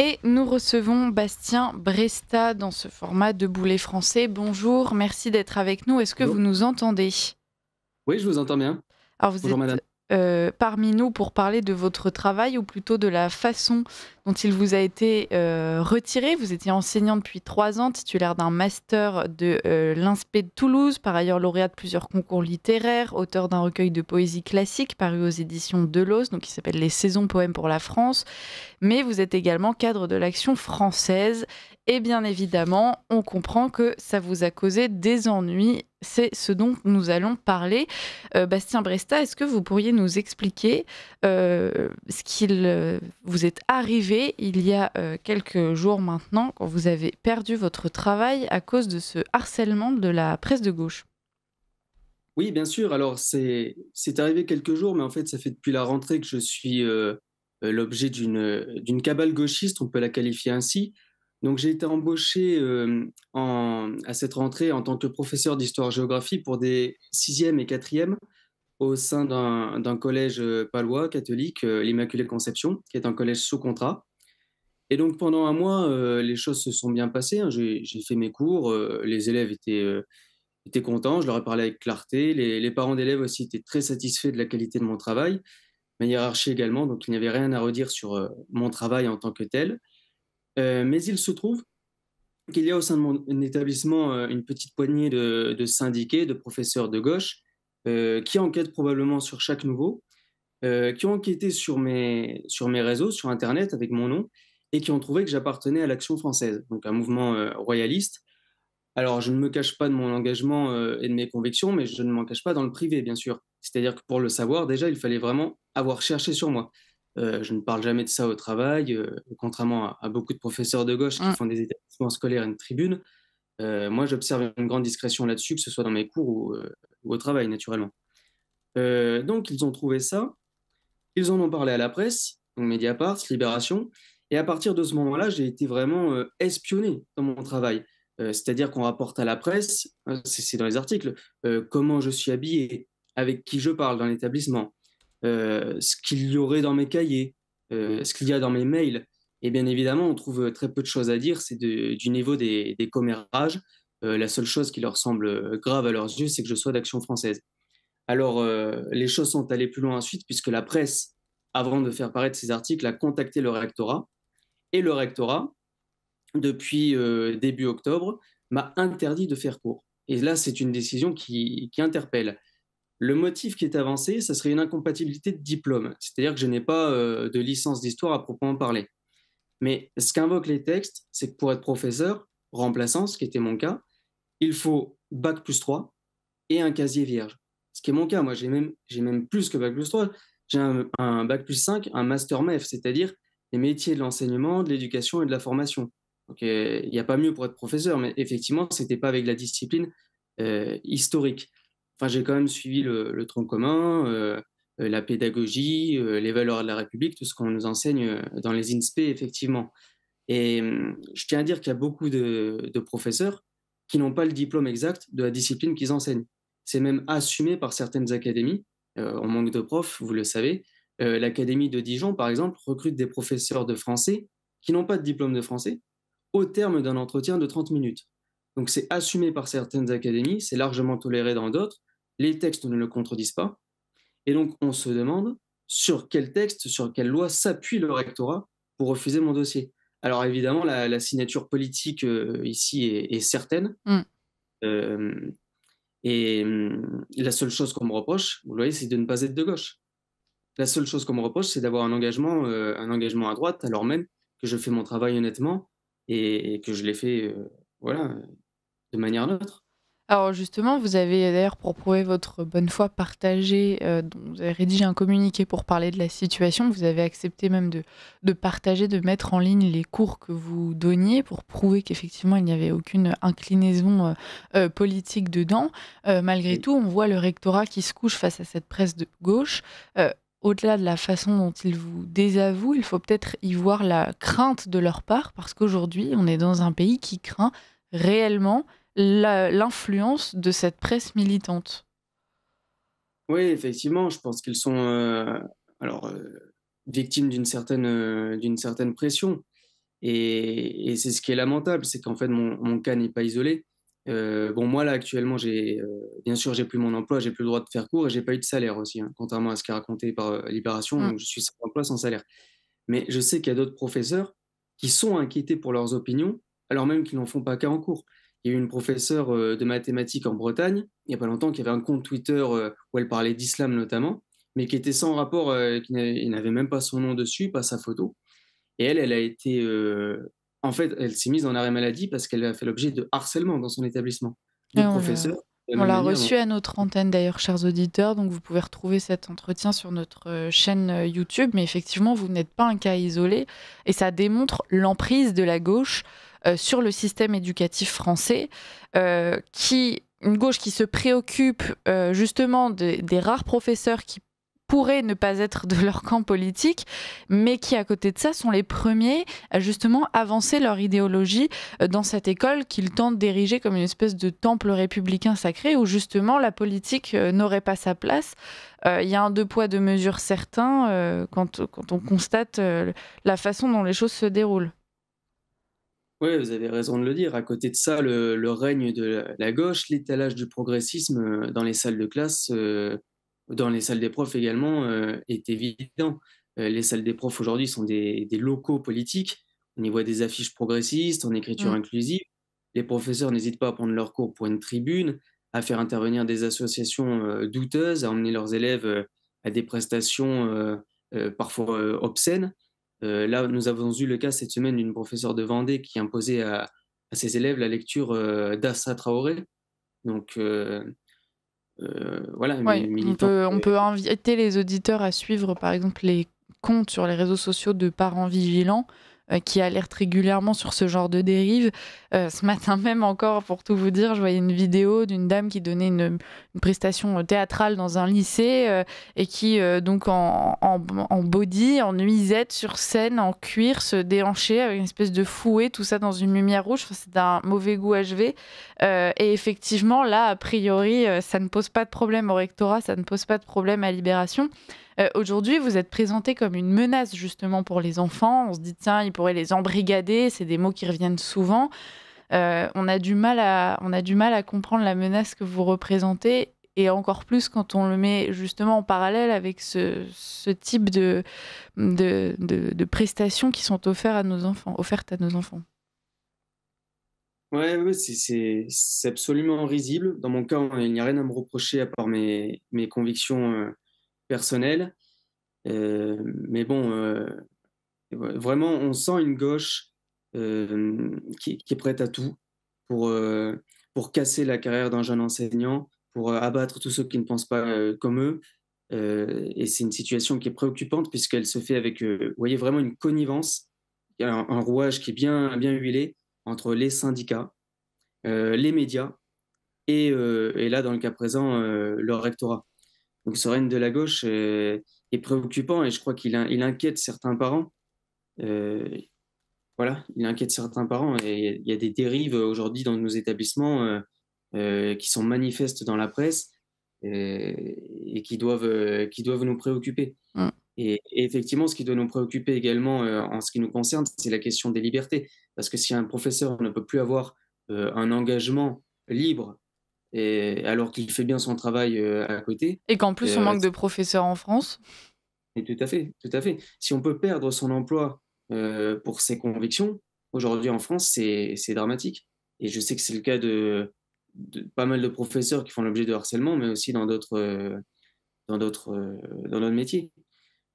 Et nous recevons Bastien Bresta dans ce format Debout les Français. Bonjour, merci d'être avec nous. Est-ce que vous Bonjour. nous entendez? Oui, je vous entends bien. Alors vous Bonjour êtes madame. parmi nous pour parler de votre travail ou plutôt de la façon dont il vous a été retiré. Vous étiez enseignant depuis 3 ans, titulaire d'un master de l'INSPE de Toulouse, par ailleurs lauréat de plusieurs concours littéraires, auteur d'un recueil de poésie classique paru aux éditions Deleuze, donc qui s'appelle Les Saisons Poèmes pour la France. Mais vous êtes également cadre de l'Action française. Et bien évidemment, on comprend que ça vous a causé des ennuis. C'est ce dont nous allons parler. Bastien Bresta, est-ce que vous pourriez nous expliquer ce qu'il vous est arrivé il y a quelques jours maintenant, quand vous avez perdu votre travail à cause de ce harcèlement de la presse de gauche? Oui, bien sûr. Alors c'est arrivé quelques jours, mais en fait, ça fait depuis la rentrée que je suis, l'objet d'une cabale gauchiste, on peut la qualifier ainsi. Donc j'ai été embauché, à cette rentrée en tant que professeur d'histoire-géographie pour des sixième et quatrième au sein d'un collège, palois catholique, l'Immaculée Conception, qui est un collège sous contrat. Et donc pendant un mois, les choses se sont bien passées, hein. J'ai fait mes cours, les élèves étaient contents, je leur ai parlé avec clarté. Les parents d'élèves aussi étaient très satisfaits de la qualité de mon travail, ma hiérarchie également, donc il n'y avait rien à redire sur mon travail en tant que tel. Mais il se trouve qu'il y a au sein de mon établissement une petite poignée de syndiqués, de professeurs de gauche, qui enquêtent probablement sur chaque nouveau, qui ont enquêté sur mes réseaux, sur Internet avec mon nom, et qui ont trouvé que j'appartenais à l'Action française, donc un mouvement royaliste. Alors, je ne me cache pas de mon engagement, et de mes convictions, mais je ne m'en cache pas dans le privé, bien sûr. C'est-à-dire que pour le savoir, déjà, il fallait vraiment avoir cherché sur moi. Je ne parle jamais de ça au travail, contrairement à beaucoup de professeurs de gauche qui Mmh. font des établissements scolaires une tribune. Moi, j'observe une grande discrétion là-dessus, que ce soit dans mes cours ou au travail, naturellement. Donc ils ont trouvé ça, ils en ont parlé à la presse, donc Mediapart, Libération, et à partir de ce moment-là, j'ai été vraiment, espionné dans mon travail. C'est-à-dire qu'on rapporte à la presse, c'est dans les articles, comment je suis habillé, avec qui je parle dans l'établissement, ce qu'il y aurait dans mes cahiers, ce qu'il y a dans mes mails. Et bien évidemment, on trouve, très peu de choses à dire, c'est du niveau des commérages. La seule chose qui leur semble, grave à leurs yeux, c'est que je sois d'Action française. Alors, les choses sont allées plus loin ensuite puisque la presse, avant de faire paraître ces articles, a contacté le rectorat et le rectorat, depuis, début octobre, m'a interdit de faire cours. Et là, c'est une décision qui interpelle. Le motif qui est avancé, ça serait une incompatibilité de diplôme, c'est-à-dire que je n'ai pas, de licence d'histoire à proprement parler. Mais ce qu'invoquent les textes, c'est que pour être professeur remplaçant, ce qui était mon cas, il faut bac+3 et un casier vierge. Ce qui est mon cas, moi j'ai même plus que bac+3, j'ai un bac+5, un master MEF, c'est-à-dire les métiers de l'enseignement, de l'éducation et de la formation. Donc il n'y a pas mieux pour être professeur, mais effectivement, c'était pas avec la discipline historique. Enfin, j'ai quand même suivi le tronc commun, la pédagogie, les valeurs de la République, tout ce qu'on nous enseigne dans les INSPE, effectivement. Et je tiens à dire qu'il y a beaucoup de professeurs qui n'ont pas le diplôme exact de la discipline qu'ils enseignent. C'est même assumé par certaines académies. On manque de profs, vous le savez. L'académie de Dijon, par exemple, recrute des professeurs de français qui n'ont pas de diplôme de français au terme d'un entretien de 30 minutes. Donc c'est assumé par certaines académies, c'est largement toléré dans d'autres. Les textes ne le contredisent pas. Et donc on se demande sur quel texte, sur quelle loi s'appuie le rectorat pour refuser mon dossier. Alors évidemment, la signature politique ici est certaine. Mmh. Euh, et la seule chose qu'on me reproche, vous le voyez, c'est de ne pas être de gauche. La seule chose qu'on me reproche, c'est d'avoir un engagement à droite, alors même que je fais mon travail honnêtement et que je l'ai fait voilà, de manière neutre. Alors justement, vous avez d'ailleurs, pour prouver votre bonne foi, partagé, donc vous avez rédigé un communiqué pour parler de la situation. Vous avez accepté même de partager, de mettre en ligne les cours que vous donniez pour prouver qu'effectivement il n'y avait aucune inclinaison, politique dedans. Malgré Oui. tout, on voit le rectorat qui se couche face à cette presse de gauche. Heu, Au-delà de la façon dont ils vous désavouent, il faut peut-être y voir la crainte de leur part, parce qu'aujourd'hui, on est dans un pays qui craint réellement l'influence de cette presse militante. Oui, effectivement, je pense qu'ils sont alors victimes d'une certaine pression. Et c'est ce qui est lamentable, c'est qu'en fait, mon cas n'est pas isolé. Bon, moi, là, actuellement, bien sûr, j'ai plus mon emploi, j'ai plus le droit de faire cours et j'ai pas eu de salaire aussi, hein, contrairement à ce qui est raconté par Libération. Mmh. Donc, je suis sans emploi, sans salaire. Mais je sais qu'il y a d'autres professeurs qui sont inquiétés pour leurs opinions, alors même qu'ils n'en font pas cas en cours. Il y a eu une professeure de mathématiques en Bretagne, il n'y a pas longtemps, qui avait un compte Twitter où elle parlait d'islam notamment, mais qui était sans rapport, il n'avait même pas son nom dessus, pas sa photo. Et elle a été, en fait, elle s'est mise en arrêt maladie parce qu'elle a fait l'objet de harcèlement dans son établissement, de Et professeurs, de la on même l'a manière dont reçu à notre antenne d'ailleurs, chers auditeurs, donc vous pouvez retrouver cet entretien sur notre chaîne YouTube. Mais effectivement, vous n'êtes pas un cas isolé et ça démontre l'emprise de la gauche sur le système éducatif français, une gauche qui se préoccupe justement des rares professeurs qui pourraient ne pas être de leur camp politique, mais qui, à côté de ça, sont les premiers à justement avancer leur idéologie dans cette école qu'ils tentent d'ériger comme une espèce de temple républicain sacré où justement la politique n'aurait pas sa place. Il y a un deux poids, deux mesures certain quand on constate la façon dont les choses se déroulent. oui, vous avez raison de le dire. À côté de ça, le règne de la gauche, l'étalage du progressisme dans les salles de classe, dans les salles des profs également, est évident. Les salles des profs aujourd'hui sont des locaux politiques. On y voit des affiches progressistes, en écriture Mm. inclusive. Les professeurs n'hésitent pas à prendre leur cours pour une tribune, à faire intervenir des associations douteuses, à emmener leurs élèves à des prestations parfois obscènes. Là, nous avons eu le cas cette semaine d'une professeure de Vendée qui imposait à ses élèves la lecture d'Assa Traoré, donc voilà, Oui, militante. on peut inviter les auditeurs à suivre par exemple les comptes sur les réseaux sociaux de parents vigilants qui alertent régulièrement sur ce genre de dérive. Ce matin même encore, pour tout vous dire, je voyais une vidéo d'une dame qui donnait une prestation théâtrale dans un lycée et qui, donc en body, en nuisette, sur scène, en cuir, se déhanchait avec une espèce de fouet, tout ça dans une lumière rouge. Enfin, c'est d'un mauvais goût achevé. Et effectivement, là, a priori, ça ne pose pas de problème au rectorat, ça ne pose pas de problème à Libération. Aujourd'hui, vous êtes présenté comme une menace justement pour les enfants. On se dit, tiens, ils pourraient les embrigader, c'est des mots qui reviennent souvent. On a du mal à comprendre la menace que vous représentez, et encore plus quand on le met justement en parallèle avec ce type de prestations qui sont offertes à nos enfants. Ouais, ouais, c'est absolument risible. Dans mon cas, il n'y a rien à me reprocher à part mes convictions personnelles. Mais bon, vraiment, on sent une gauche qui est prête à tout pour, pour casser la carrière d'un jeune enseignant, pour abattre tous ceux qui ne pensent pas comme eux. Et c'est une situation qui est préoccupante puisqu'elle se fait avec, vous voyez, vraiment une connivence, il y a un rouage qui est bien, bien huilé entre les syndicats, les médias et là, dans le cas présent, le rectorat. Donc ce règne de la gauche est préoccupant et je crois il inquiète certains parents. Euh, voilà, il inquiète certains parents et il y a des dérives aujourd'hui dans nos établissements qui sont manifestes dans la presse et qui doivent nous préoccuper. Mm. Et effectivement, ce qui doit nous préoccuper également en ce qui nous concerne, c'est la question des libertés. Parce que si un professeur ne peut plus avoir un engagement libre et alors qu'il fait bien son travail à côté, Et qu'en plus, on euh, manque de professeurs en France. et tout à fait, tout à fait. Si on peut perdre son emploi pour ses convictions, aujourd'hui en France, c'est dramatique. Et je sais que c'est le cas de pas mal de professeurs qui font l'objet de harcèlement, mais aussi dans d'autres métiers.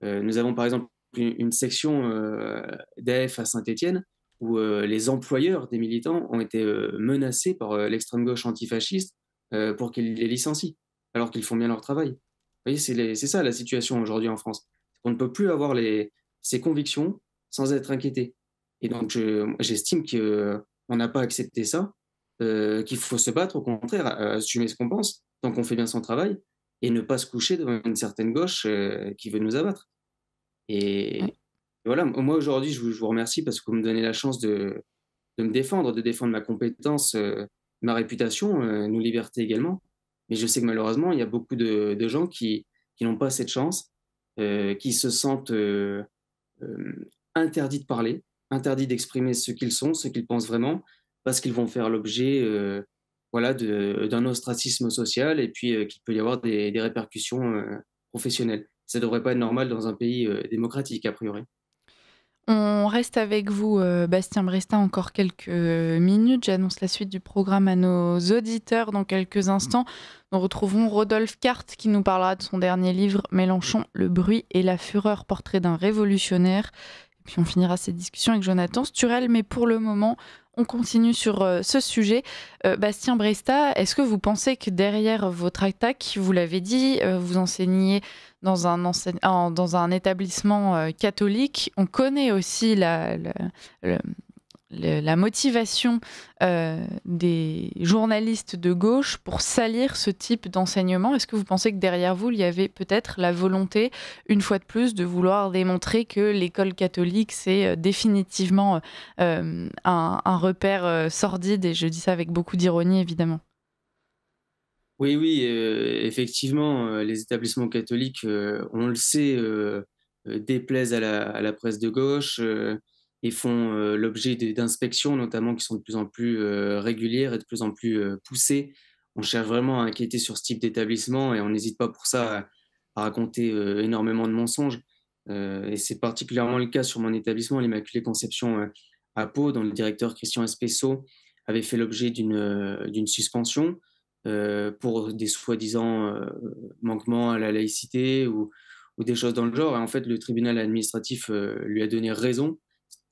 Nous avons par exemple une section d'AF à Saint-Étienne où les employeurs des militants ont été menacés par l'extrême gauche antifasciste pour qu'ils les licencient, alors qu'ils font bien leur travail. Vous voyez, c'est ça la situation aujourd'hui en France. On ne peut plus avoir ses convictions sans être inquiété. Et donc, j'estime qu'on n'a pas accepté ça, qu'il faut se battre, au contraire, assumer ce qu'on pense, tant qu'on fait bien son travail, et ne pas se coucher devant une certaine gauche qui veut nous abattre. Ouais. Et voilà, moi aujourd'hui, je vous remercie parce que vous me donnez la chance de me défendre, de défendre ma compétence, ma réputation, nos libertés également. Mais je sais que malheureusement, il y a beaucoup de gens qui n'ont pas cette chance, qui se sentent interdits de parler, interdit d'exprimer ce qu'ils sont, ce qu'ils pensent vraiment, parce qu'ils vont faire l'objet, voilà, d'un ostracisme social et puis, qu'il peut y avoir des répercussions, professionnelles. Ça devrait pas être normal dans un pays, démocratique, a priori. On reste avec vous, Bastien Bresta, encore quelques minutes. J'annonce la suite du programme à nos auditeurs dans quelques instants. Nous retrouvons Rodolphe Carte qui nous parlera de son dernier livre Mélenchon, le bruit et la fureur, portrait d'un révolutionnaire. Et puis on finira cette discussion avec Jonathan Sturel, mais pour le moment, on continue sur ce sujet. Bastien Bresta, est-ce que vous pensez que derrière votre attaque, vous l'avez dit, vous enseignez dans un établissement catholique, on connaît aussi le- la motivation des journalistes de gauche pour salir ce type d'enseignement. Est-ce que vous pensez que derrière vous, il y avait peut-être la volonté, une fois de plus, de vouloir démontrer que l'école catholique, c'est définitivement un repère sordide, et je dis ça avec beaucoup d'ironie, évidemment. Oui, oui, effectivement, les établissements catholiques, on le sait, déplaisent à la presse de gauche, et font, l'objet d'inspections notamment qui sont de plus en plus, régulières et de plus en plus, poussées. On cherche vraiment à enquêter sur ce type d'établissement et on n'hésite pas pour ça à raconter, énormément de mensonges. Et c'est particulièrement le cas sur mon établissement, l'Immaculée Conception, à Pau, dont le directeur Christian Espesso avait fait l'objet d'une suspension pour des soi-disant, manquements à la laïcité ou des choses dans le genre et en fait, le tribunal administratif, lui a donné raison.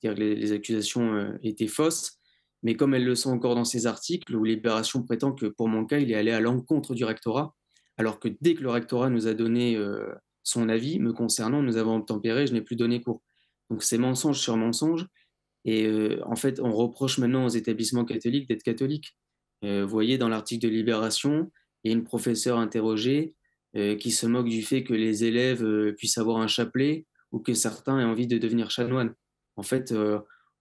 C'est-à-dire que les accusations, étaient fausses, mais comme elles le sont encore dans ces articles où Libération prétend que pour mon cas, il est allé à l'encontre du rectorat, alors que dès que le rectorat nous a donné, son avis me concernant, nous avons obtempéré, je n'ai plus donné cours. Donc c'est mensonge sur mensonge et en fait, on reproche maintenant aux établissements catholiques d'être catholiques. Vous voyez dans l'article de Libération, il y a une professeure interrogée, qui se moque du fait que les élèves, puissent avoir un chapelet ou que certains aient envie de devenir chanoines. En fait,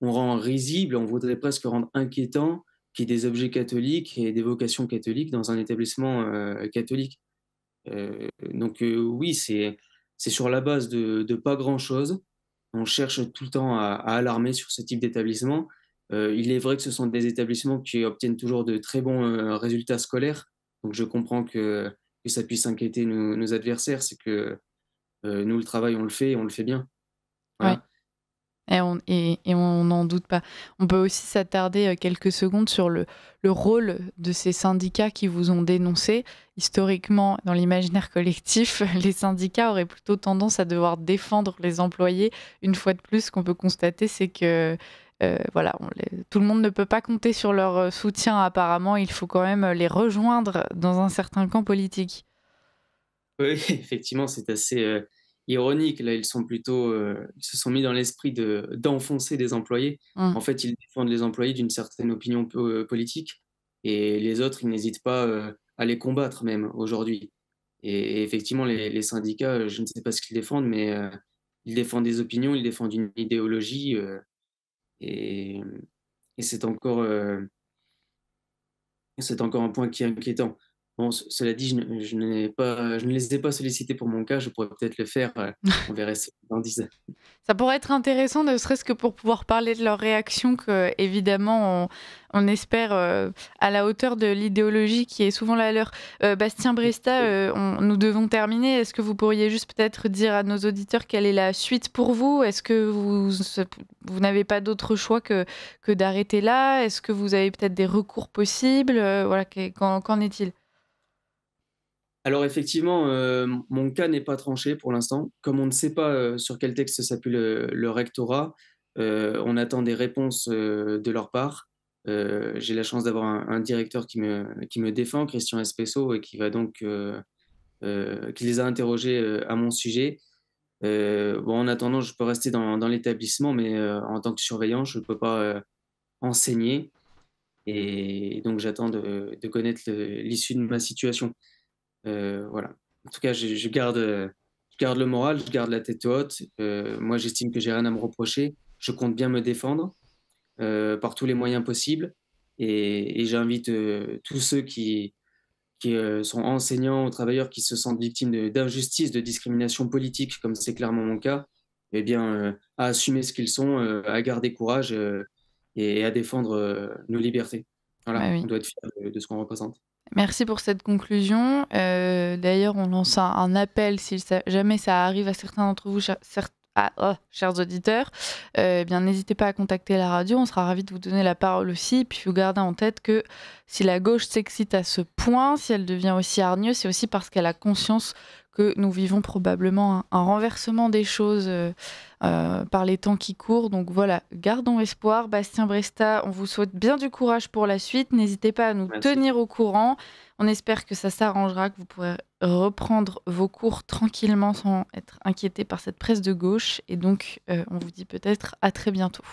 on rend risible, on voudrait presque rendre inquiétant qu'il y ait des objets catholiques et des vocations catholiques dans un établissement, catholique. Donc oui, c'est sur la base de pas grand-chose. On cherche tout le temps à alarmer sur ce type d'établissement. Il est vrai que ce sont des établissements qui obtiennent toujours de très bons, résultats scolaires, donc je comprends que ça puisse inquiéter nos adversaires. C'est que, nous le travail on le fait et on le fait bien. Ouais. Voilà. Et on n'en doute pas. On peut aussi s'attarder quelques secondes sur le rôle de ces syndicats qui vous ont dénoncé. Historiquement, dans l'imaginaire collectif, les syndicats auraient plutôt tendance à devoir défendre les employés. Une fois de plus, ce qu'on peut constater, c'est que voilà, tout le monde ne peut pas compter sur leur soutien apparemment. Il faut quand même les rejoindre dans un certain camp politique. Oui, effectivement, c'est assez, ironique. Là, ils sont plutôt, ils se sont mis dans l'esprit d'enfoncer des employés. Mmh. En fait, ils défendent les employés d'une certaine opinion politique et les autres, ils n'hésitent pas, à les combattre même aujourd'hui et effectivement, les syndicats, je ne sais pas ce qu'ils défendent, mais ils défendent des opinions, ils défendent une idéologie, et et c'est encore un point qui est inquiétant. Bon, cela dit, je ne les ai pas sollicités pour mon cas, je pourrais peut-être le faire, on verrait ce qu'ils en disent. Ça pourrait être intéressant, ne serait-ce que pour pouvoir parler de leur réaction, que évidemment on espère à la hauteur de l'idéologie qui est souvent la leur. Bastien Bresta, nous devons terminer. Est-ce que vous pourriez juste peut-être dire à nos auditeurs quelle est la suite pour vous? Est-ce que vous n'avez pas d'autre choix que d'arrêter là? Est-ce que vous avez peut-être des recours possibles? Voilà, qu'en est-il? Alors effectivement, mon cas n'est pas tranché pour l'instant. Comme on ne sait pas, sur quel texte s'appuie le rectorat, on attend des réponses, de leur part. J'ai la chance d'avoir un directeur qui me défend, Christian Espesso et qui va donc, qui les a interrogés, à mon sujet. Bon, en attendant, je peux rester dans l'établissement, mais en tant que surveillant, je ne peux pas, enseigner et donc j'attends de connaître l'issue de ma situation. Voilà. En tout cas, je garde le moral, je garde la tête haute. Moi, j'estime que j'ai rien à me reprocher. Je compte bien me défendre, par tous les moyens possibles et j'invite, tous ceux qui sont enseignants ou travailleurs qui se sentent victimes d'injustice, de discrimination politique, comme c'est clairement mon cas, eh bien, à assumer ce qu'ils sont, à garder courage, et à défendre, nos libertés. Bah, Voilà, oui. on doit être fiers de ce qu'on représente. Merci pour cette conclusion. D'ailleurs, on lance un appel si jamais ça arrive à certains d'entre vous, chers auditeurs, eh bien, n'hésitez pas à contacter la radio. On sera ravis de vous donner la parole aussi. Puis, il faut garder en tête que si la gauche s'excite à ce point, si elle devient aussi hargneuse, c'est aussi parce qu'elle a conscience que nous vivons probablement un renversement des choses par les temps qui courent. Donc voilà, gardons espoir. Bastien Bresta, on vous souhaite bien du courage pour la suite. N'hésitez pas à nous Merci. tenir au courant. On espère que ça s'arrangera, que vous pourrez reprendre vos cours tranquillement sans être inquiété par cette presse de gauche. Et donc, on vous dit peut-être à très bientôt.